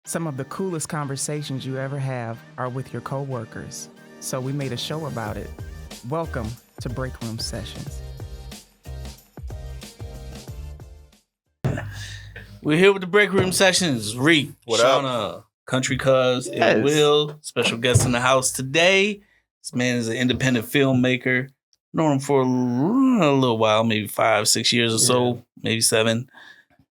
Some of the coolest conversations you ever have are with your coworkers. So we made a show about it. Welcome to Breakroom Sessions. We're here with the Breakroom Sessions. Reek, What Shauna, Country Cuz, and Will. Special guest in the house today. This man is an independent filmmaker. Known him for a little while, maybe 5-6 years or so, maybe 7.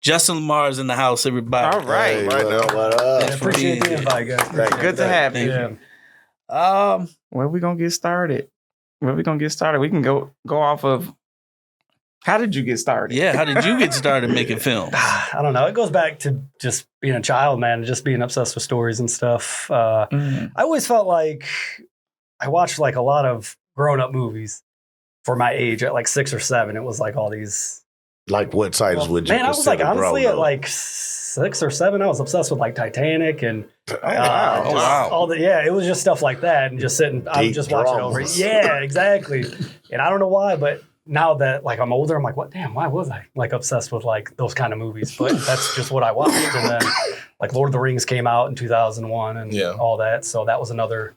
Justin LaMarr is in the house, everybody. All right. Hey, what up? Thanks for being Appreciate the here. invite, guys. Good to have you. Yeah. Where we gonna get started? We can go off of, how did you get started? Yeah, how did you get started making films? I don't know. It goes back to just being a child, man, just being obsessed with stories and stuff. I always felt like I watched like a lot of grown-up movies for my age at like 6 or 7. It was like all these. Like what titles would you Man, I was like, consider honestly, grown at up? like 6 or 7, I was obsessed with like Titanic and wow. just Wow. all the, it was just stuff like that and just sitting, I would Deep just watch it over. dramas. Yeah, exactly. And I don't know why, but now that like I'm older, I'm like, what? Damn, why was I like obsessed with like those kind of movies? But that's just what I watched. And then like Lord of the Rings came out in 2001 and all that, so that was another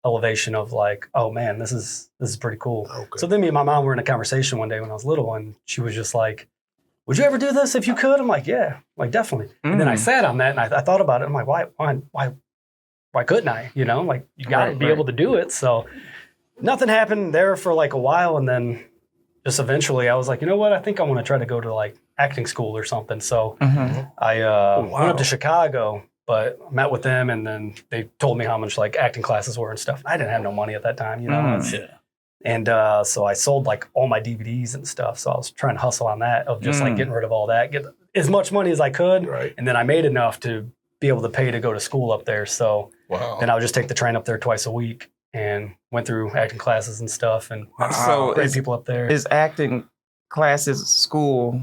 elevation of like, oh man, this is pretty cool. Okay. So then me and my mom were in a conversation one day when I was little, and she was just like, would you ever do this if you could? I'm like, yeah, like definitely. And then I sat on that and I thought about it. I'm like, why couldn't I? You know, like you got to be able to do it. So nothing happened there for like a while, and then just eventually I was like, you know what? I think I want to try to go to like acting school or something. So I went up to Chicago, but met with them, and then they told me how much like acting classes were and stuff. I didn't have no money at that time, you know. Yeah. And so I sold like all my DVDs and stuff. So I was trying to hustle on that of just like getting rid of all that, get as much money as I could. Right. And then I made enough to be able to pay to go to school up there. So then I would just take the train up there twice a week and went through acting classes and stuff. And So great people up there. Is acting classes school,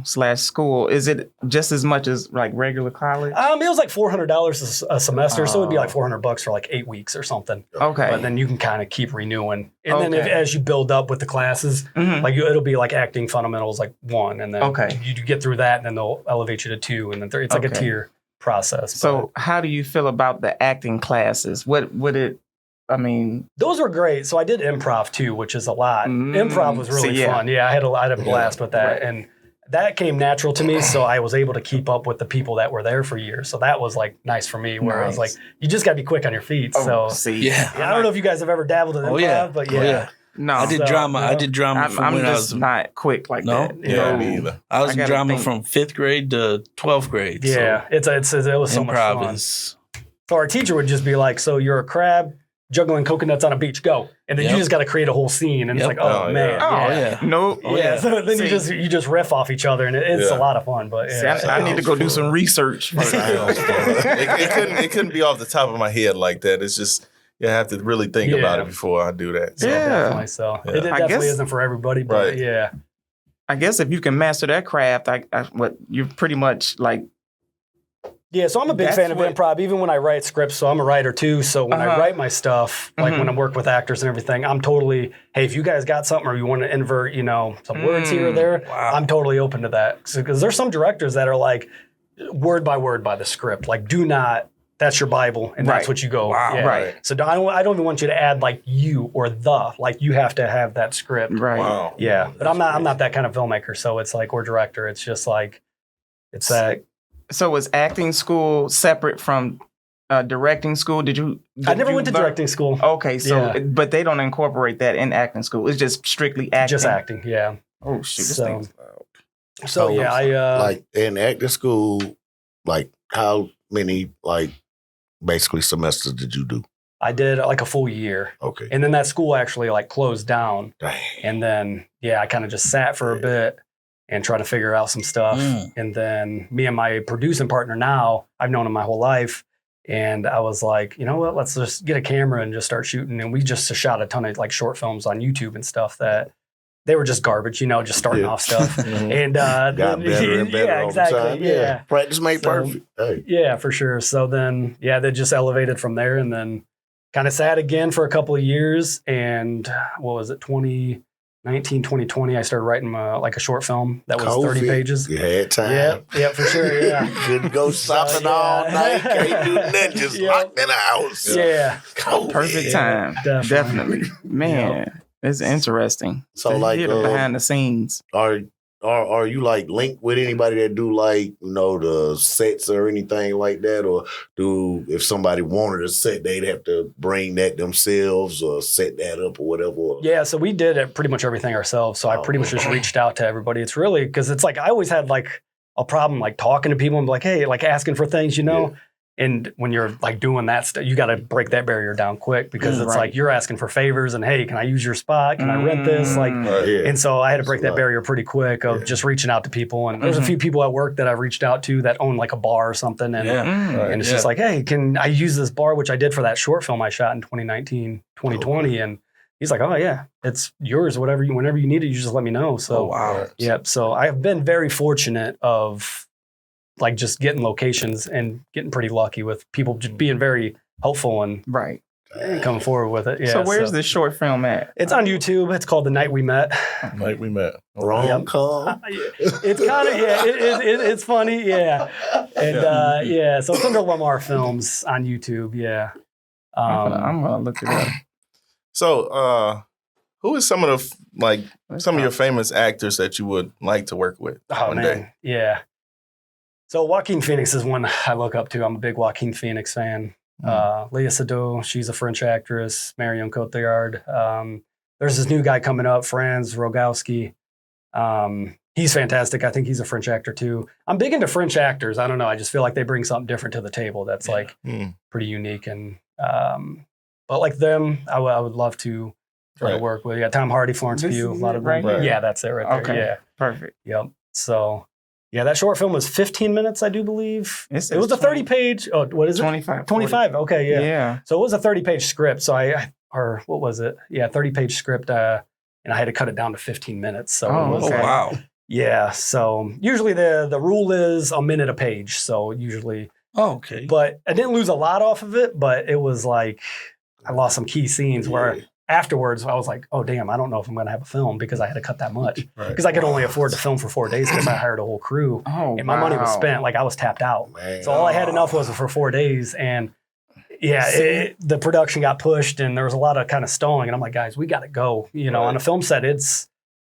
is it just as much as like regular college? It was like $400 a semester. So it'd be like $400 for like 8 weeks or something. Okay. But then you can kind of keep renewing. And then Okay. as you build up with the classes, like it'll be like acting fundamentals like 1, and then you get through that, and then they'll elevate you to 2, and then 3. It's like a tier process. So how do you feel about the acting classes? Those were great. So I did improv too, which is a lot. Improv was really fun. Yeah, I had a blast with that. And that came natural to me, so I was able to keep up with the people that were there for years. So that was like nice for me, where I was like, you just got to be quick on your feet. I don't know if you guys have ever dabbled in improv, but No, I did drama. I did drama from I'm when I just was not quick like that. Yeah, me either. I was in gotta drama think. from 5th grade to 12th grade. Yeah, it was so much improv fun. is So our teacher would just be like, so you're a crab juggling coconuts on a beach, go. And then you just got to create a whole scene. And it's like, Oh, man. yeah. No. So then you just riff off each other, and it's a lot of fun. But See, I need to go do some research. It couldn't be off the top of my head like that. It's just, I have to really think about it before I do that. So. Definitely. So it I definitely guess- isn't for everybody, but Right. I guess if you can master that craft, you're pretty much like. Yeah, so I'm a big That's fan of what- improv, even when I write scripts. So I'm a writer too. So when I write my stuff, like when I work with actors and everything, I'm totally, hey, if you guys got something or you want to invert, some words here or there, I'm totally open to that. Because there's some directors that are like word by the script. Like, do not, that's your Bible, and that's what you go. Wow. Yeah. Right. So I don't even want you to add like you or the. Like, you have to have that script. Right. Wow. Yeah, but I'm not that kind of filmmaker. So it's like, or director. It's just like, it's that. So was acting school separate from directing school? I never went to directing school. Okay, so Yeah. but they don't incorporate that in acting school. It's just strictly acting. Just acting, yeah. Oh shoot, this So- thing's So yeah, I like in acting school, like how many basically semesters did you do? I did like a full year, Okay. and then that school actually like closed down, Dang. and then I kind of just sat for a bit and tried to figure out some stuff, and then me and my producing partner now, I've known him my whole life, and I was like, you know what, let's just get a camera and just start shooting, and we just shot a ton of like short films on YouTube and stuff that. They were just garbage, just starting off stuff. And Got better and better all the time. Yeah. Practice made So, perfect. Hey. Yeah, for sure. So then, they just elevated from there, and then kind of sat again for a couple of years. And what was it, 2020, I started writing like a short film that was 30 pages. You had time. Yep, for sure, yeah. Couldn't go shopping all night. Can't do nothing. Just locked in the house. Yeah. COVID. Perfect time. Definitely. Man, it's interesting. So to like hear the behind the scenes. Are you like linked with anybody that do like, the sets or anything like that? Or if somebody wanted a set, they'd have to bring that themselves or set that up or whatever? Yeah, so we did pretty much everything ourselves. So I pretty much just reached out to everybody. It's really, because it's like I always had like a problem like talking to people and be like, hey, like asking for things, Yeah. And when you're like doing that stuff, you got to break that barrier down quick because it's like you're asking for favors and hey, can I use your spot? Can I rent this? Like, and so I had to break that barrier pretty quick of just reaching out to people. And there's a few people at work that I've reached out to that own like a bar or something. And, and it's just like, hey, can I use this bar, which I did for that short film I shot in 2019, 2020. And he's like, oh yeah, it's yours. Whenever you need it, you just let me know. So, yep. So I've been very fortunate of like just getting locations and getting pretty lucky with people just being very helpful and coming forward with it. Yeah. So where's this short film at? It's on YouTube. It's called The Night We Met. Night We Met. Rom-com. It's kind of it's funny. Yeah. And so it's under LaMarr Films on YouTube. Yeah. I'm gonna look it up. So who is some of your famous actors that you would like to work with one day? Yeah. So Joaquin Phoenix is one I look up to. I'm a big Joaquin Phoenix fan. Léa Seydoux, she's a French actress. Marion Cotillard. There's this new guy coming up, Franz Rogowski. He's fantastic. I think he's a French actor too. I'm big into French actors. I don't know. I just feel like they bring something different to the table that's like pretty unique. And but like them, I would love to try to work with. Yeah, Tom Hardy, Florence Pugh, a lot of them. Right. Yeah, that's it right there. Yeah, perfect. Yep. So. Yeah, that short film was 15 minutes, I do believe. It was a 30-page. Oh, what is it? 25. 25. Okay, yeah. Yeah. So it was a 30-page script. So or what was it? Yeah, 30-page script, and I had to cut it down to 15 minutes. So it was, wow. Yeah. So usually the rule is a minute a page. So usually. Oh, okay. But I didn't lose a lot off of it. But it was like I lost some key scenes where. Afterwards, I was like, oh, damn, I don't know if I'm going to have a film because I had to cut that much. Because I could only afford to film for 4 days because I hired a whole crew. And my money was spent. Like, I was tapped out. Man. So all I had enough was for 4 days. And, the production got pushed and there was a lot of kind of stalling. And I'm like, guys, we got to go. On a film set,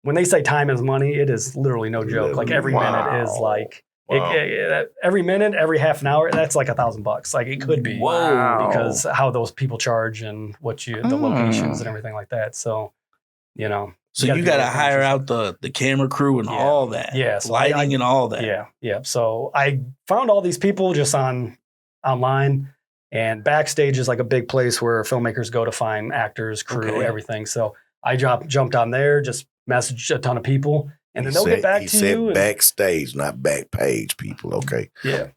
when they say time is money, it is literally no joke. Like, every minute is like... every minute, every half an hour, that's like $1,000. Like it could be because how those people charge and the locations and everything like that. So, So you got to hire out the camera crew and all that. Yeah. So lighting and all that. Yeah. Yeah. So I found all these people just online, and Backstage is like a big place where filmmakers go to find actors, crew, everything. So I jumped on there, just messaged a ton of people. And then they'll get back to you. He said Backstage, not back page, people. Okay. Yeah.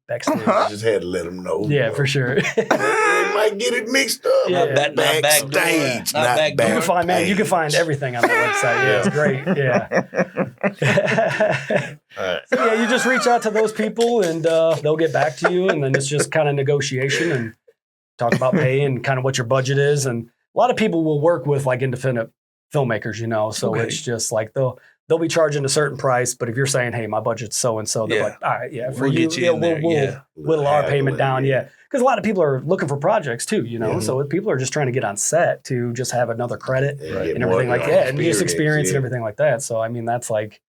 Backstage. I just had to let them know. Yeah, for sure. They might get it mixed up. Yeah. Backstage, not back page. You can find everything on the website. Yeah, it's great. Yeah. So you just reach out to those people and they'll get back to you. And then it's just kind of negotiation and talk about pay and kind of what your budget is. And a lot of people will work with like independent filmmakers, so it's just like they'll be charging a certain price, but if you're saying, hey, my budget's so and so, they're like, all right, for we'll you, get you we'll whittle our payment down, because a lot of people are looking for projects too, so people are just trying to get on set to just have another credit and everything like that, and just experience and everything like that. So I mean, that's like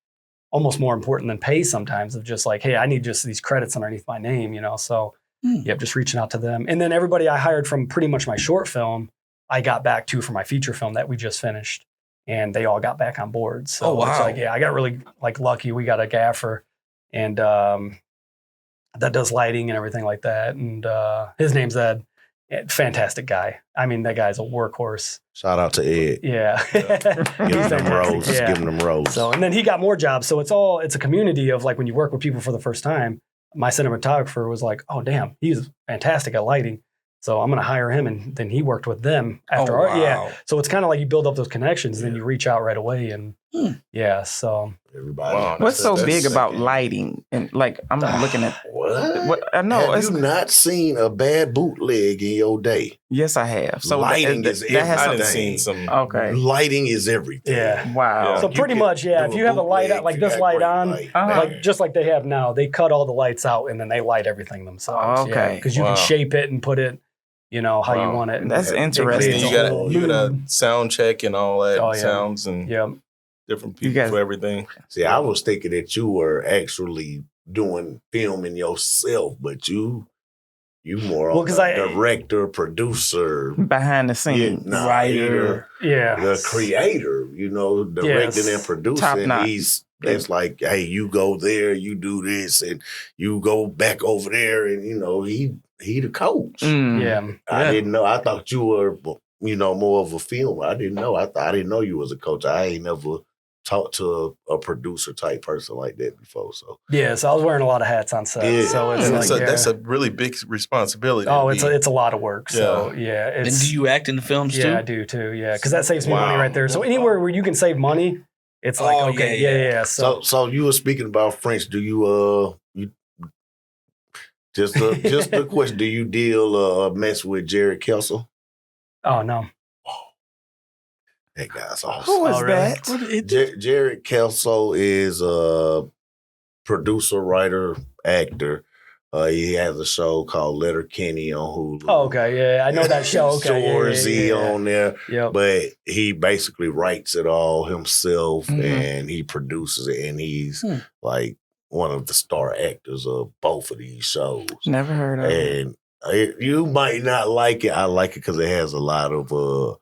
almost more important than pay sometimes. Of just like, hey, I need just these credits underneath my name, So just reaching out to them, and then everybody I hired from pretty much my short film, I got back to for my feature film that we just finished. And they all got back on board. So it's like, I got really like lucky. We got a gaffer and that does lighting and everything like that. And his name's Ed. Fantastic guy. I mean, that guy's a workhorse. Shout out to Ed. Yeah. Give them roses. Give them roses. So, and then he got more jobs. So it's a community of like when you work with people for the first time, my cinematographer was like, oh, damn, he's fantastic at lighting. So I'm going to hire him, and then he worked with them after So it's kind of like you build up those connections, and then you reach out right away, and Yeah, so Everybody. Wow. What's so That's big sick. about lighting? And like, I'm looking at What? I know. Have It's, you not seen a bad bootleg in your day? yes, I have. So Lighting is that has I something. done seen some. Okay. Lighting is everything. yeah. Wow. Yeah. So pretty much, yeah. If you have a light out, like this light on, like just like they have now, they cut all the lights out and then they light everything themselves. Okay. Because you Wow. can shape it and put it, how you Wow. want it. That's It interesting. creates a You whole gotta mood. sound check and all that Oh, yeah. sounds and Yeah. different You people guys- for everything. See, I was thinking that you were actually doing filming yourself, but you more Well, on 'cause the I- director, producer, Behind the scenes. Writer. Yeah. the creator, directing Yes. and producing. Top notch. It's like, hey, you go there, you do this, and you go back over there, and he the coach. Mm. Yeah. I didn't know. I thought you were, more of a filmer. I didn't know. I didn't know you was a coach. I ain't never talked to a producer type person like that before. So Yeah. So I was wearing a lot of hats on set. Yeah. So it's And like, that's a really big responsibility. oh, to it's a lot of work. So yeah. And It's, do you act in the films too? yeah, I do too. Yeah. Because that saves me money Wow. right there. So anywhere where you can save money, it's like, Oh, okay, yeah. yeah. So you were speaking about French. Do you just a question? Do you deal mess with Jared Kelsel? Oh, no. That guy's awesome. Who is Oh, really? that? Jared Kelso is a producer, writer, actor. He has a show called Letterkenny on Hulu. Oh, okay. Yeah. I know that show. Okay. Shorzy yeah. on there. Yep. But he basically writes it all himself Mhm. and he produces it. And he's like one of the star actors of both of these shows. Never heard of it. And you might not like it. I like it because it has a lot of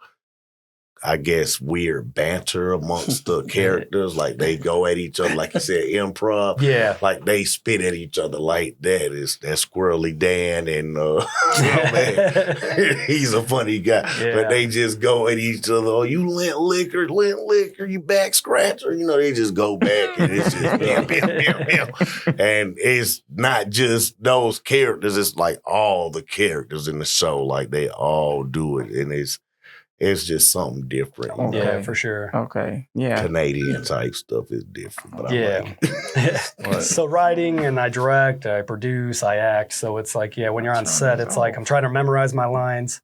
I guess, weird banter amongst the characters. Like they go at each other, like you said, improv. Yeah. Like they spit at each other like that. That's Squirrely Dan and oh, man, he's a funny guy. Yeah. But they just go at each other. Oh, you lint liquor, you back scratcher. They just go back and it's just bam, bam, bam, bam. And it's not just those characters. It's like all the characters in the show. Like they all do it, and it's just something different. Okay. Yeah, for sure. Okay. Yeah. Canadian type stuff is different. But I Yeah. like it. So writing and I direct, I produce, I act. So it's like, yeah, when you're on set, it's like I'm trying to memorize my lines,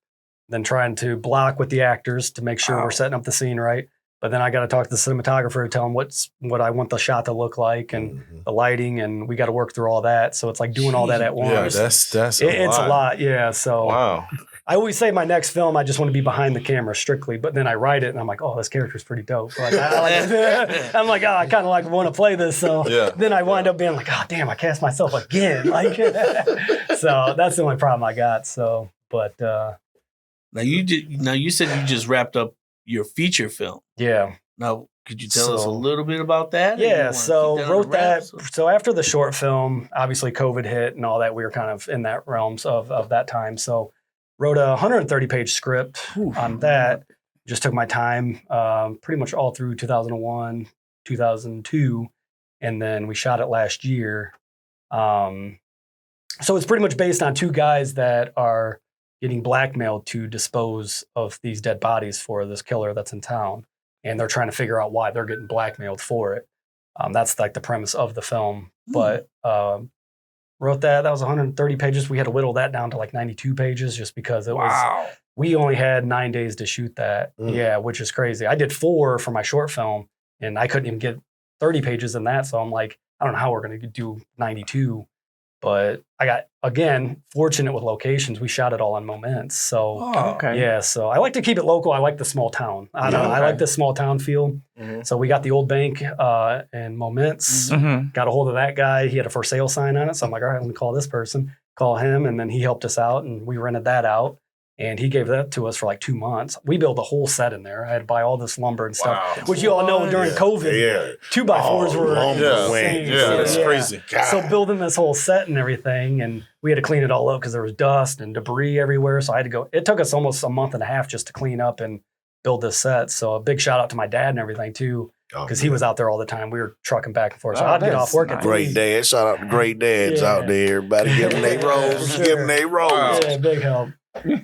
then trying to block with the actors to make sure we're setting up the scene right. But then I got to talk to the cinematographer to tell him what I want the shot to look like and the lighting, and we got to work through all that. So it's like doing all that at once. Yeah, that's it's a lot. Yeah. So Wow. I always say my next film, I just want to be behind the camera strictly, but then I write it and I'm like, oh, this character's pretty dope. Like, I'm like, oh, I kind of want to play this. So Yeah. then I wind up being like, oh, damn, I cast myself again. Like, so that's the only problem I got. So, but Now you said you just wrapped up your feature film. yeah. Now, could you tell us a So- little bit about that? Or you Yeah, wanna so keep wrote on the that. wraps, or- So after the short film, obviously COVID hit and all that, we were kind of in that realms of that time. So wrote a 130-page script on that. Just took my time, pretty much all through 2001, 2002, and then we shot it last year. So it's pretty much based on two guys that are getting blackmailed to dispose of these dead bodies for this killer that's in town. And they're trying to figure out why they're getting blackmailed for it. That's like the premise of the film. But wrote that. That was 130 pages. We had to whittle that down to like 92 pages just because it was, we only had 9 days to shoot that. Yeah, which is crazy. I did 4 for my short film and I couldn't even get 30 pages in that. So I'm like, I don't know how we're going to do 92. But I got, again, fortunate with locations. We shot it all in Moments. So, Okay. yeah, so I like to keep it local. I like the small town. I don't know. I like the small town feel. So we got the old bank in Moments. Mm-hmm. Got a hold of that guy. He had a for sale sign on it. So I'm like, all right, let me call this person. Call him. And then he helped us out and we rented that out. And he gave that to us for like 2 months. We built a whole set in there. I had to buy all this lumber and stuff, which you all know during COVID, 2x4s were insane. Yeah, that's crazy. So building this whole set and everything, and we had to clean it all up because there was dust and debris everywhere. So I had to go. It took us almost a month and a half just to clean up and build this set. So a big shout out to my dad and everything too, because he was out there all the time. We were trucking back and forth. So I'd get off work at 3. Great dad. Shout out to great dads out there. Everybody give them their roles. Sure. Give them their roles. Yeah, big help.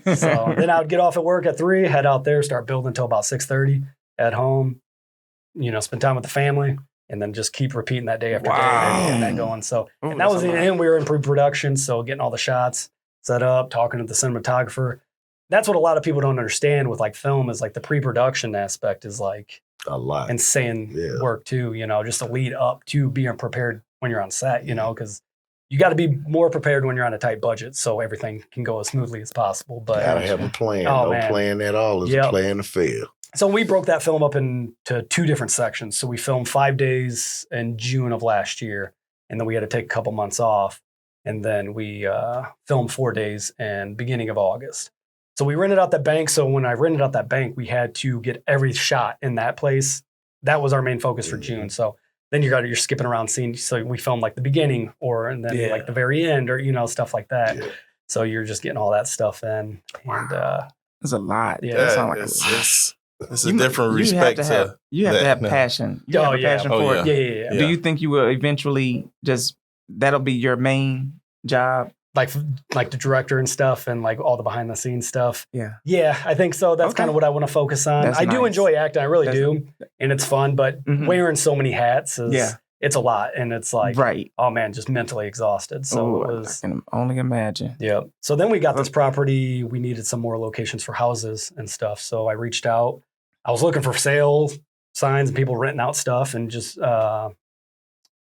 So then I would get off at work at 3, head out there, start building until about 6:30 at home. spend time with the family, and then just keep repeating that day after day Wow. and that going. So, Ooh, and that was that's a lot. and we were in pre-production, so getting all the shots set up, talking to the cinematographer. That's what a lot of people don't understand with like film is like the pre-production aspect is like A lot. insane Yeah. work too, just to lead up to being prepared when you're on set, because you got to be more prepared when you're on a tight budget so everything can go as smoothly as possible. But Gotta have a plan. Oh, No man. plan at all is Yep. a plan to fail. so we broke that film up into 2 different sections. So we filmed 5 days in June of last year, and then we had to take a couple months off. And then we filmed 4 days in beginning of August. So we rented out that bank. So when I rented out that bank, we had to get every shot in that place. That was our main focus for June. So then you're skipping around scenes. So we filmed like the beginning and then like the very end or, stuff like that. Yeah. So you're just getting all that stuff in. And It's a lot. Yeah. That sound like a it's, lot. it's a different respect you have to have that. passion. You have a passion for it. Yeah. Do you think you will eventually that'll be your main job? Like the director and stuff and like all the behind the scenes stuff. Yeah. Yeah, I think so. That's Okay. kind of what I want to focus on. That's I do nice. enjoy acting. I really That's- do. And it's fun, but Mhm. wearing so many hats Yeah. it's a lot. And it's like, Right. oh man, just mentally exhausted. So Ooh, it I was, can only imagine. yeah. So then we got this property. We needed some more locations for houses and stuff. So I reached out. I was looking for sale signs and people renting out stuff and just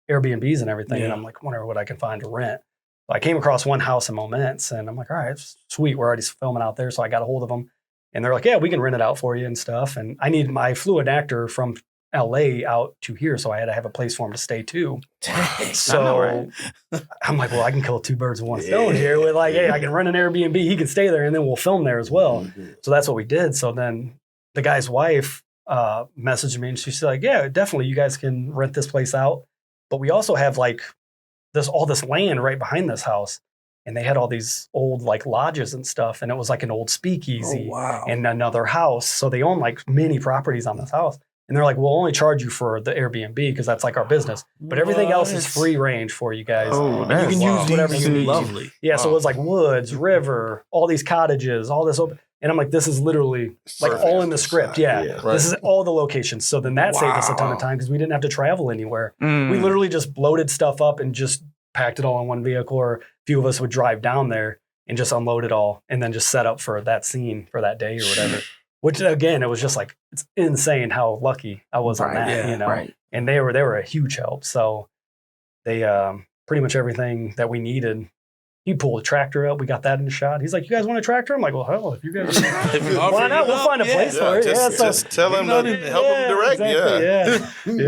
Airbnbs and everything. And I'm like, wondering what I can find to rent. So I came across one house in Moments and I'm like, all right, sweet. We're already filming out there. So I got a hold of them and they're like, yeah, we can rent it out for you and stuff. And I flew an actor from LA out to here. So I had to have a place for him to stay too. So I know, right? I'm like, well, I can kill 2 birds with one stone here with like, hey, I can rent an Airbnb. He can stay there and then we'll film there as well. So that's what we did. So then the guy's wife messaged me and she's like, yeah, definitely. You guys can rent this place out. But we also have like all this land right behind this house. And they had all these old like lodges and stuff. And it was like an old speakeasy and another house. So they own like many properties on this house. And they're like, we'll only charge you for the Airbnb because that's like our business. But everything else is free range for you guys. Oh, And you can use whatever you need. Lovely. Yeah, so it was like woods, river, all these cottages, all this open. And I'm like, this is literally like all in the script. Yeah. Right. This is all the locations. So then that saved us a ton of time because we didn't have to travel anywhere. Mm. We literally just loaded stuff up and just packed it all in one vehicle, or a few of us would drive down there and just unload it all and then just set up for that scene for that day or whatever. Which again, it was just like, it's insane how lucky I was on that, yeah, Right. And they were a huge help. So they pretty much everything that we needed. He pulled a tractor up. We got that in the shot. He's like, you guys want a tractor? I'm like, well, hell, if you guys why not? We'll find a place for it. Just tell him to help him direct. Exactly,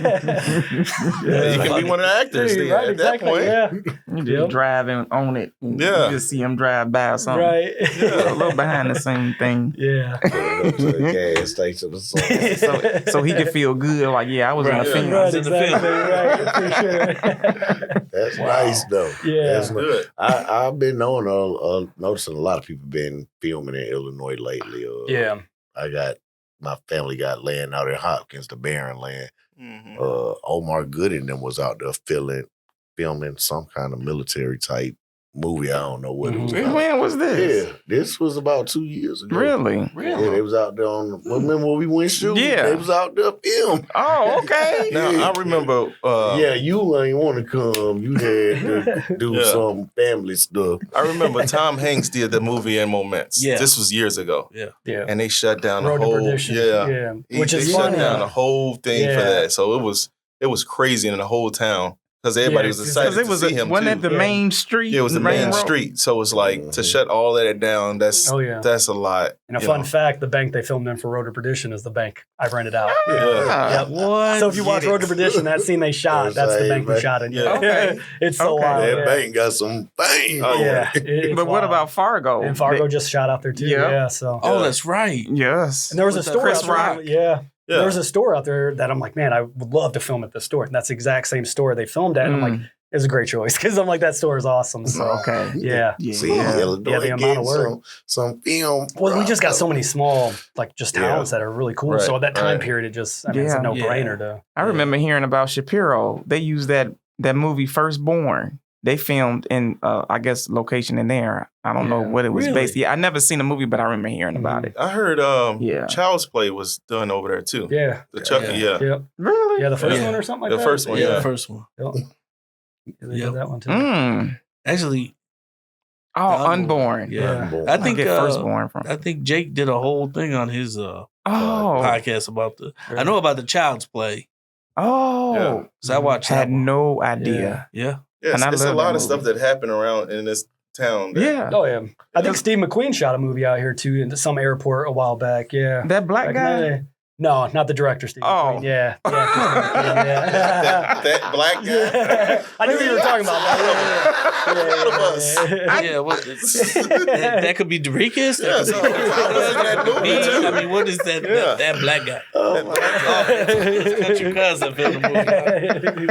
Yeah, you can be one of the actors then, Right, at that exactly. point. Yeah. You just driving on it. And Yeah. You just see him drive by or something. Right. A little behind the same thing. Yeah. Put it up to the gas station or something. So he could feel good. Like, yeah, I was in the film. Right, in the film. exactly. Right, for sure. That's nice though. Yeah. That's Good. I've been noticing a lot of people been filming in Illinois lately. Yeah. My family got land out in Hopkins, the barren land. Mhm. Omar Good and them was out there filming some kind of military type movie. I don't know what it was. Mhm. called. When was this? Yeah, this was about 2 years ago. Really? Yeah, they was out there on. Remember when we went shooting? Yeah. They was out there filming. Oh, okay. Now I remember. Yeah, you ain't want to come. You had to do Yeah. some family stuff. I remember Tom Hanks did the movie in Moments. Yeah. This was years ago, Yeah. and they shut down the Road to whole. Perdition. Yeah, Which they is shut funny. down the whole thing for Yeah. that. So it was crazy in the whole town because everybody Yeah, was 'cause excited Because it to was see him wasn't too. it the Yeah. main street? Yeah, it was the main road? street. So it's like to shut all that down. That's Oh, yeah. that's a lot. And a you fun know. fact, the bank they filmed in for Road to Perdition is the bank I rented out. Yeah. Yep. What? So if you watch Road to Perdition, that scene they shot, that's the bank we shot in. Yeah. Okay. It's so Okay. wild. That yeah. bank got some fame. Oh, Yeah. It's But what wild. about Fargo? And Fargo just shot out there too. Yeah. Yeah. So Oh, that's right. Yes. and there was a With the store Chris out there. Rock. Yeah. Yeah. There was a store out there that I'm like, man, I would love to film at this store. And that's the exact same store they filmed at. And I'm like, it's a great choice because I'm like, that store is awesome. So Okay. yeah. Yeah. See, Yeah. Illinois Yeah, the amount getting of work. some film. Well, we just got so many small, like just towns that are really cool. Right, So at that time right. period, it's a no brainer to. I remember hearing about Shapiro. They used that movie Firstborn. They filmed in, I guess, location in there. I don't know what it was based. Yeah, I never seen the movie, but I remember hearing about it. I heard Child's Play was done over there too. Yeah. The Chucky, Yep. Really? Yeah, the first one or something like that? The first one, Yeah, the first one. Yep. They did that one too. Actually, Unborn. Yeah. Unborn. I think Firstborn from. I think Jake did a whole thing on his podcast about I know about the Child's Play. Oh. So I watched Had that one. no idea. Yeah. Yes, And it's I a love lot that of stuff that happened around in this town. Yeah. Oh, yeah. I think Steve McQueen shot a movie out here too in some airport a while back. Yeah. That black Back in the guy? day. No, not the director, Steve. Oh. McQueen. Yeah. Yeah. that black guy. Yeah. I knew what you were talking about. Yeah, what that could be Durekus. Yeah, so I was in that movie too. I mean, what is that that black guy? Oh, my God. His country cousin filmed the movie.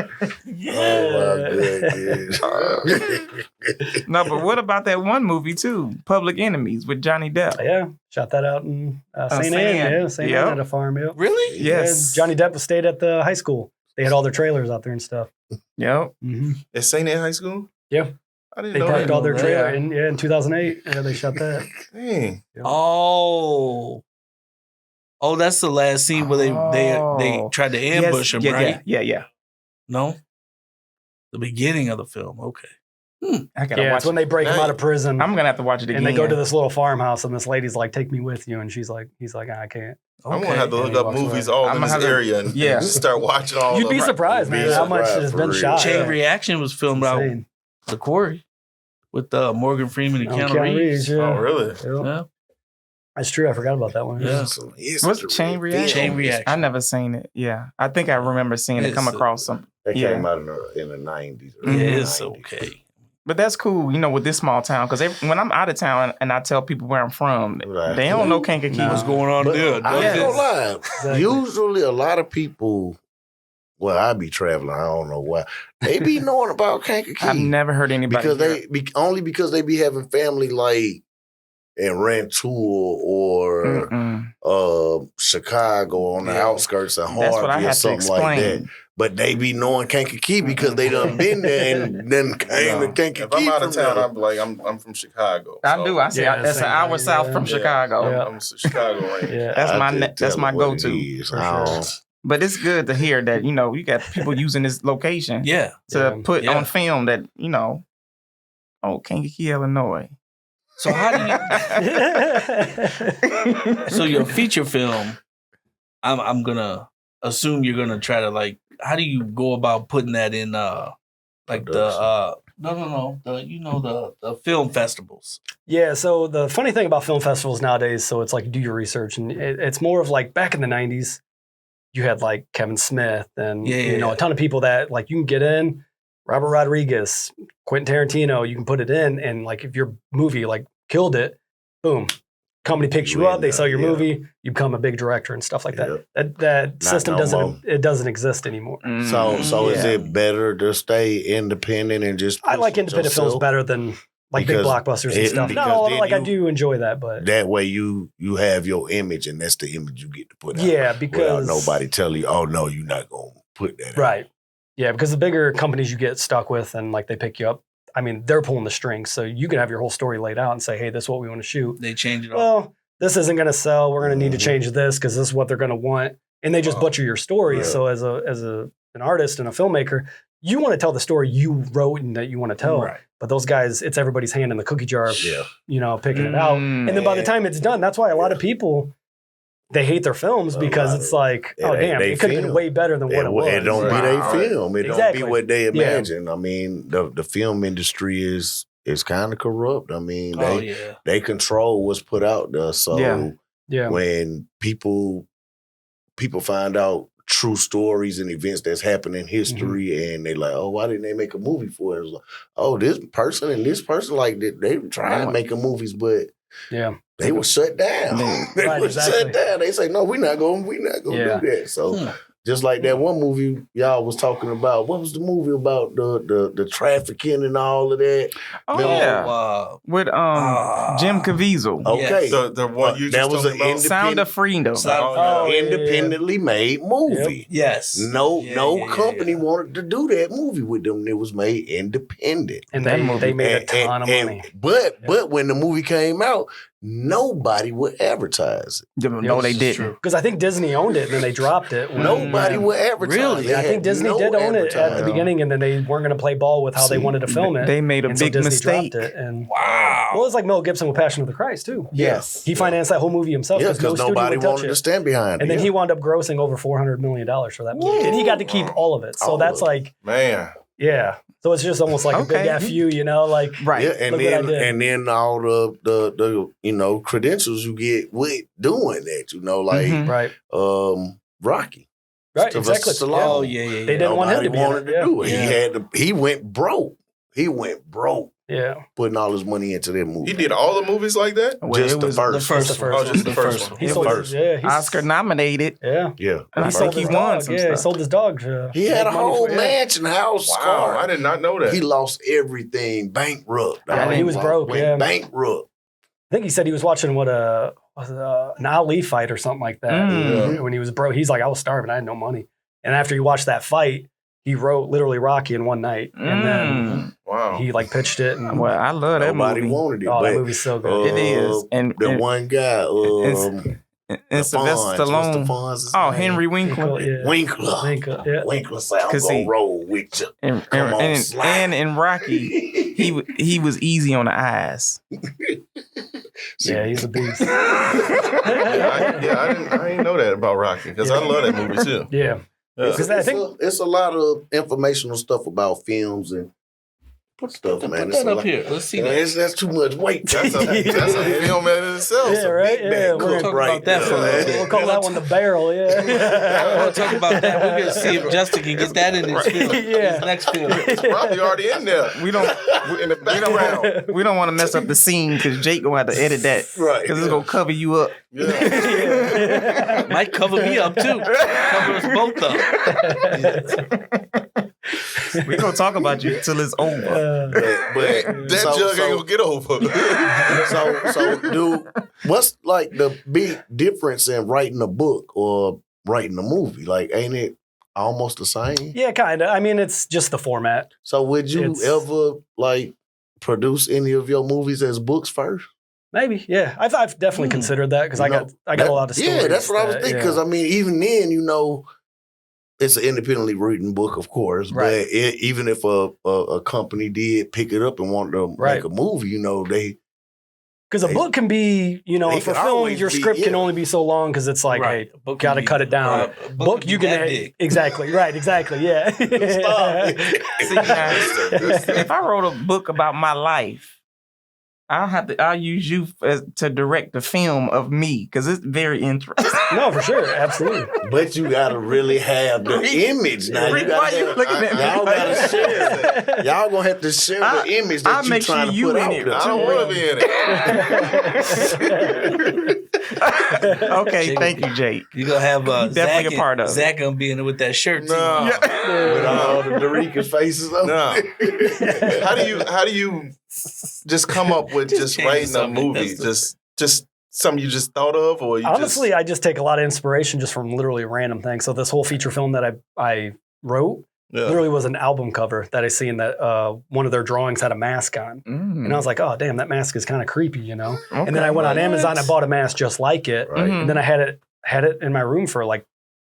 Oh, my goodness. No, but what about that one movie too? Public Enemies with Johnny Depp. Yeah, shot that out in St. Anne. Anne. Yeah, St. Anne at a farm. Yep. Really? Yes. Yeah, Johnny Depp stayed at the high school. They had all their trailers out there and stuff. Yep. Mm-hmm. At St. Anne High School? Yeah. I didn't They know parked that. all their trailer Yeah. in 2008. Yeah, they shot that. Dang. Oh, that's the last scene where they tried to ambush him, right? Yeah. No, the beginning of the film. Okay. I gotta Yeah, watch it's when they break him out of prison. I'm gonna have to watch it again. and they go to this little farmhouse, and this lady's like, "Take me with you," and he's like, "I can't." I'm gonna have to And look he up walks movies away. all I'm in gonna this have to- area and start watching all You'd of be them. surprised, You'd man, be how much surprised has for been real. shot. Chain Yeah. Reaction was filmed out Insane. the quarry with Morgan Freeman and Keanu Reeves. yeah. Oh, really? Yeah. Yeah. That's true. I forgot about that one. Yeah. What's Chain Reaction? Chain Reaction. I never seen it. Yeah, I think I remember seeing it come It's, across some. That Yeah. came out in the 90s. Yeah, early it's 90s. okay. But that's cool, with this small town. Because when I'm out of town and I tell people where I'm from, Right. they don't know Kankakee. No. What's going on But there? I ain't gonna lie. Exactly. Usually, a lot of people, well, I be traveling. I don't know why. They be knowing about Kankakee I've never heard anybody. because only because they be having family like in Rantoul or Chicago on the outskirts of That's what I Harvey or have to something like that. explain. But they be knowing Kankakee because they done been there and then came to Kankakee. If I'm out of from town, there. I'm like, I'm from Chicago. I do. I see. Yeah, That's an same hour thing, south yeah. from Chicago. Yeah. I'm Chicago right Yeah. That's I my couldn't that's tell my what it go-to. is. For I sure. don't- But it's good to hear that you got people using this location Yeah. to Yeah. put Yeah. on film that Kankakee, Illinois. So how do you? So your feature film, I'm gonna assume you're gonna try to how do you go about putting that in the the film festivals? Yeah, so the funny thing about film festivals nowadays, so it's like do your research, and it's more of like back in the 90s, you had like Kevin Smith and a ton of people that like you can get in, Robert Rodriguez, Quentin Tarantino, you can put it in, and like if your movie like killed it, boom, company picks you up, they sell your movie, you become a big director and stuff like that. That Not system no more. doesn't exist anymore. So is Yeah. it better to stay independent and just? I like push independent films yourself? better than like big Because blockbusters and stuff. because Not all of it, then like I you- do enjoy that, but That way you have your image, and that's the image you get to put out. yeah, without because nobody telling you, "Oh no, you're not gonna put that." out. right, yeah, because the bigger companies you get stuck with and like they pick you up, I mean, they're pulling the strings, so you can have your whole story laid out and say, "Hey, this is what we want to shoot." They change it all. Well, this isn't going to sell. We're going to need to Mhm. change this because this is what they're going to want, and they just butcher your story. Yeah. So as an artist and a filmmaker, you want to tell the story you wrote and that you want to tell. Right. But those guys, it's everybody's hand in the cookie jar, Yeah. picking it out. And then by the time it's done, that's why a lot of people, they hate their films A because lot it's of- like, it oh, ain't damn, they it could have been film. way better than what it was. It don't be Right. their film. It Exactly. don't be what they Yeah. imagine. I mean, the film industry is kind of corrupt. I mean, Oh yeah. they control what's put out there. So Yeah. when people find out true stories and events that's happened in history, and they like, oh, why didn't they make a movie for it? It's like, oh, this person and this person, like they were trying to make movies, but Yeah. they were shut down. They Right, were exactly. shut down. They say, no, we're not going to Yeah. do that. So Just like that one movie y'all was talking about. What was the movie about the trafficking and all of that? Oh Remember? yeah, with Jim Caviezel. Okay, the one you that just was talking an about? Sound of Freedom. independently made movie. Yes. No company wanted to do that movie with them. It was made independent. And they made a ton of money. But when the movie came out, nobody would advertise it. No, they didn't. Because I think Disney owned it and then they dropped it. Nobody would advertise Really? it. I think Disney did own it at the beginning, and then they weren't going to play ball with how they wanted to film it. They made a and big so Disney mistake. dropped it. And Wow. well, it's like Mel Gibson with Passion of the Christ too. Yes. He financed that whole movie himself Yeah, because no because studio nobody would touch wanted it. to stand behind it. And then he wound up grossing over $400 million for that movie, and he got to keep all of it. So All that's of it. like, Man. yeah. So it's just almost like a big Okay. FU, you know, like Right. Yeah, and Look what I did. then all the credentials you get with doing that, like Mhm. right, Rocky. right, Sylvester exactly. Stallone. Oh, yeah. They didn't want him to be in wanted it, to do it. Yeah. He went broke. He went broke Yeah. putting all his money into that movie. He did all the movies like that? Well, Just it the was first. The first Just the one. first Oh, just the first one. He The sold first. Oscar nominated. Yeah. Yeah. And He I sold think his he won dog. some Yeah, stuff. he sold his dog. He had a make money whole for it. mansion house Wow, car. I did not know that. He lost everything, bankrupt. Yeah, he was broke, Went yeah. bankrupt. I think he said he was watching an Ali fight or something like that. Mm. When he was broke, he's like, I was starving. I had no money. And after he watched that fight, he wrote literally Rocky in one night. And then Wow. he like pitched it. And Well, I love that Nobody movie. wanted it. oh, but that movie's so good. It is. And the one guy, and Sylvester Stallone. Oh, Henry Winkler. Yeah. Winkler. Yeah. Winkler said, I'm 'Cause gonna he- roll with you. And, Come on, and, slide. and in Rocky, he was easy on the eyes. Yeah, he's a beast. I didn't know that about Rocky because I love that movie too. Yeah. Yeah. Because I think It's a lot of informational stuff about films and stuff, man. Put It's that a up lot- here. Let's see Man, that. That's too much weight. That's a film in itself. Yeah, right? Yeah, Big we're cook talk right about that for a there, little man. we'll call that one the barrel. I Yeah. want to talk about that. We're going to see if Justin can get that in his film. Yeah. His next film. It's probably already in there. We don't In the background. we don't want to mess up the scene because Jake gonna have to edit that Right. because it's gonna cover you up. Yeah. Might cover me up too. Cover us both up. We gonna talk about you till it's over. But That jug ain't gonna get over. so, dude, what's like the big difference in writing a book or writing a movie? Like, ain't it almost the same? Yeah, kind of. I mean, it's just the format. So, would you It's- ever like produce any of your movies as books first? Maybe, yeah. I've definitely considered that because I got a lot of stories. Yeah, that's what I was thinking. yeah. Because I mean, even then, it's an independently written book, of course. Right. But even if a company did pick it up and wanted to Right. make a movie, they Because a book can be, They for can film, always your be- script can yeah. only be so long because it's like, Right. hey, A book got to can cut be- it down. right. A Book can you be can that big. exactly right, exactly, yeah. Stop. See, now, if I wrote a book about my life, I'll use you to direct the film of me because it's very interesting. No, for sure, absolutely. But you gotta really have the image now. Rick, You gotta why you have- looking at me Y'all like gotta that? share that. Y'all gonna have to share I'll the image that you make sure trying to you put in out it. there. I don't want to be in it. Okay, thank you, Jake. You're going to have Definitely Zach, a part of it. Zach going to be in it with that shirt too. No. With all the Durekus faces on. No. How do you just come up with Just just change writing a something. movie? That's Just something you just thought of, or you Honestly, I just take a lot of inspiration just from literally random things. So this whole feature film that I wrote just literally was an album cover that I seen that one of their drawings had a mask on. And I was like, oh, damn, that mask is kind of creepy, And then I went on Amazon, I bought a mask just like it. Right. Mhm. And then I had it in my room for like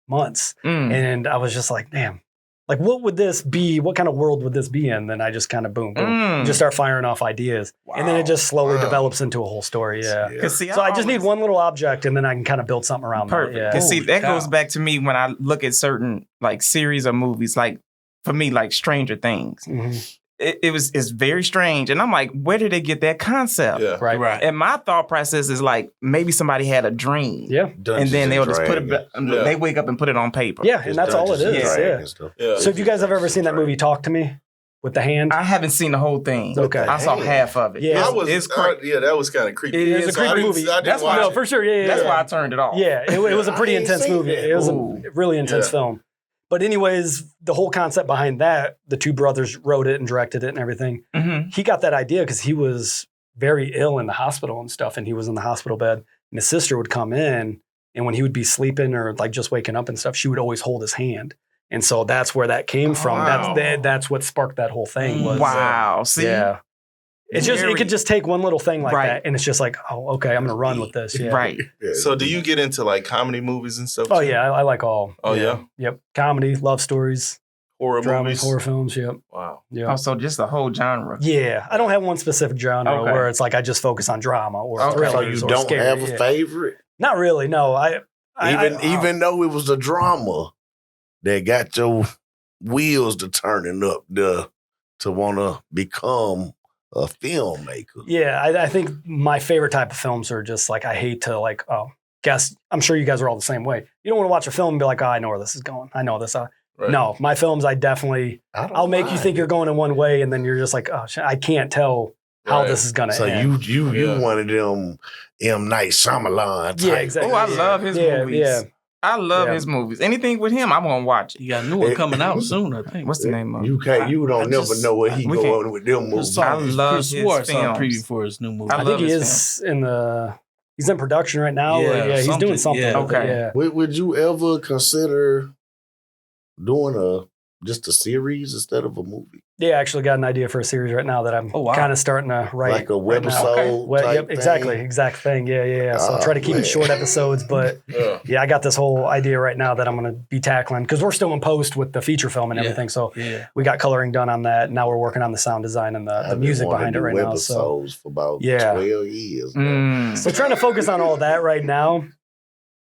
months. Mm. And I was just like, damn, like what would this be? What kind of world would this be in? Then I just kind of boom, Mm. just start firing off ideas. And then it just slowly Wow. develops into a whole story. Yeah. Yeah. 'Cause see, So I just need always- one little object and then I can kind of build something around Perfect. that. Because see, Holy that cow. goes back to me when I look at certain like series or movies, like for me, like Stranger Things. Mhm. It's very strange. And I'm like, where did they get that concept? yeah. Right. Right. And my thought process is like, maybe somebody had a dream. Yeah. Dungeons And then they'll just put Dragons. it, Yeah. they wake up and put it on paper. Yeah. And that's all it Dungeons and is. Yeah. Dragons stuff. Yeah. So if you guys have ever seen that movie Talk to Me with the hand? I haven't seen the whole thing. Okay. I saw half of it. Yeah. It's crazy. Yeah, that was kind of creepy. It It was is a creepy movie. I didn't That's why- watch No, it. for sure. Yeah. That's yeah. why I turned it off. Yeah, it was a pretty I ain't intense seen movie. that. It was Ooh. a really intense Yeah. film. But anyways, the whole concept behind that, the two brothers wrote it and directed it and everything. Mm-hmm. He got that idea because he was very ill in the hospital and stuff, and he was in the hospital bed. And his sister would come in, and when he would be sleeping or like just waking up and stuff, she would always hold his hand. And so that's where that came from. Wow. That's what sparked that whole thing. Was, Wow. See? Yeah. It's just it could just take one little thing like Right. that, and it's just like, oh, okay, I'm gonna run with this. Yeah. Right. Yeah. So do you get into like comedy movies and stuff? Oh too? yeah, I like all. Oh yeah. Yep. Comedy, love stories, Horror drama, movies. horror films. Yep. Wow. Yeah. Oh, so just the whole genre. Yeah. I don't have one specific genre Okay. where it's like I just focus on drama or Okay. thrillers So you or don't scary. have a Yeah. favorite? Not really. No. Even though it was the drama that got your wheels to turning up to want to become a filmmaker. Yeah, I think my favorite type of films are just like I hate to like. Oh, guess I'm sure you guys are all the same way. You don't want to watch a film and be like, oh, I know where this is going. I know this. Right. No, my films, I'll make you think you're going in one way, and then you're just like, oh, shit, I can't tell how Right. this is gonna So end. you one of them M. Night Shyamalan type. Yeah, exactly. Oh, I love his movies. Yeah. I love Yeah. his movies. Anything with him, I'm gonna watch it. You got a new one coming out soon, I think. What's the name of it? You can't. You don't I never just- know what he we go can't- on with them Just movies. saw I love Chris his Swartz on a films. preview for his new movie. I I love think he his is he's in production right now. Yeah, Yeah, he's doing something. something, with it, yeah. yeah. Would you ever consider doing just a series instead of a movie, Yeah, I actually got an idea for a series right now that I'm Oh, wow. kind of starting to write. like a right now. webisode? Well, type yep, exactly, thing? exact thing. Yeah. So I'll Oh, try to keep man. it short episodes, but Yeah. yeah, I got this whole idea right now that I'm going to be tackling because we're still in post with the feature film and Yeah. everything. So Yeah. we got coloring done on that. Now we're working on the sound design and the I've been music wanting behind to it do right now. So, webisodes for about Yeah. 12 years. now. Mm. trying to focus on all that right now.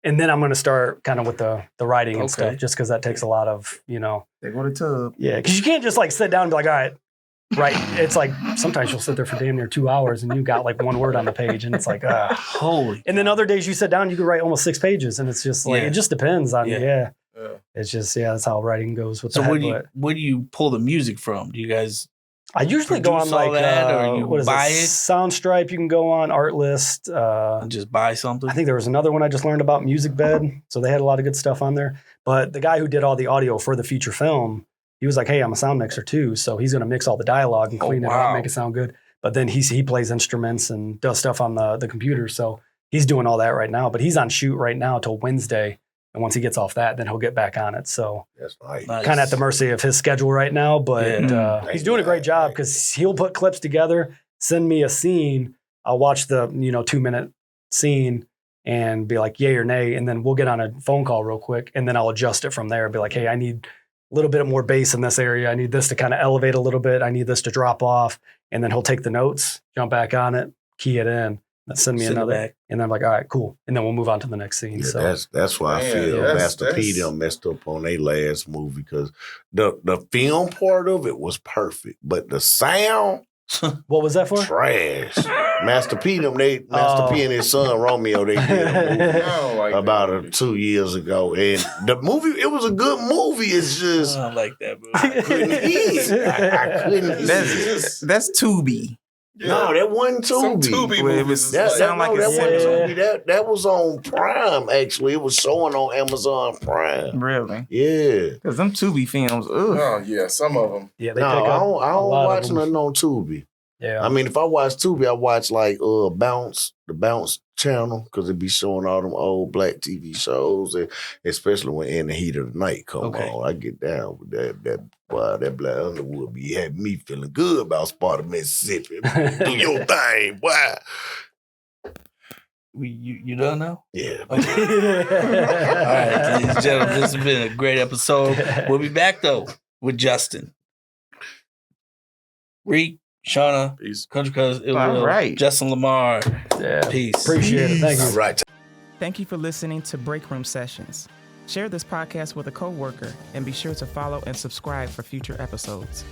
And then I'm going to start kind of with the writing and Okay. stuff, just because that takes a lot of, They go to tub. yeah, because you can't just like sit down and be like, all right, right. It's like sometimes you'll sit there for damn near 2 hours and you got like one word on the page, and it's like, Holy. And then other days you sit down, you could write almost 6 pages, and it's just like Yeah. it just depends on Yeah. yeah. Yeah. It's just that's how writing goes with So that. where do but you pull the music from? Do you guys I usually go on produce all like that, or you what is buy it? it? Soundstripe. You can go on Artlist. just buy something? I think there was another one I just learned about, MusicBed. So they had a lot of good stuff on there. But the guy who did all the audio for the feature film, he was like, "Hey, I'm a sound mixer too, so he's going to mix all the dialogue and Oh, clean it wow. up, make it sound good." But then he plays instruments and does stuff on the computer, so he's doing all that right now. But he's on shoot right now till Wednesday, and once he gets off that, then he'll get back on it. So That's right. Nice. kind of at the mercy of his schedule right now, but Yeah. he's doing a great job because he'll put clips together, send me a scene. I'll watch the 2-minute scene and be like, yay or nay, and then we'll get on a phone call real quick, and then I'll adjust it from there and be like, hey, I need a little bit more bass in this area. I need this to kind of elevate a little bit. I need this to drop off, and then he'll take the notes, jump back on it, key it in, then send me Send it another, back. and then I'm like, all right, cool, and then we'll move on to the next scene. Yeah, So that's why I Man, feel that's- Master P that's- them messed up on their last movie because the film part of it was perfect, but the sound what was that for? trash. Master P and his son Romeo they did a movie I don't like about that movie. 2 years ago, and the movie it was a good movie. It's I just don't like that, bro. I couldn't hear. I couldn't hear. That's Tubi. No, that wasn't Some Tubi. Tubi Well, it movies was- is That, like- sound like that it's wasn't similar. Tubi. That was on Prime. Actually, it was showing on Amazon Prime. Really? Yeah. Because them Tubi films, ugh. Oh yeah, some of them. Yeah, they No, pick I up don't a lot of watch them. nothing on Tubi. Yeah. I mean, if I watch Tubi, I watch like the Bounce channel, because it be showing all them old black TV shows, and especially when In the Heat of the Night come Okay. on. I get down with that. Boy, that Black Underwood be having me feeling good about Sparta, Mississippi. Do your thing, boy. You done now? Yeah. Okay. All right, ladies and gentlemen, this has been a great episode. We'll be back though with Justin, Reek, Shauna, Peace. Country Cuz, All right. Justin LaMarr. Yeah. Peace. Appreciate it. Thank you. All right. Thank you for listening to Breakroom Sessions. Share this podcast with a coworker and be sure to follow and subscribe for future episodes.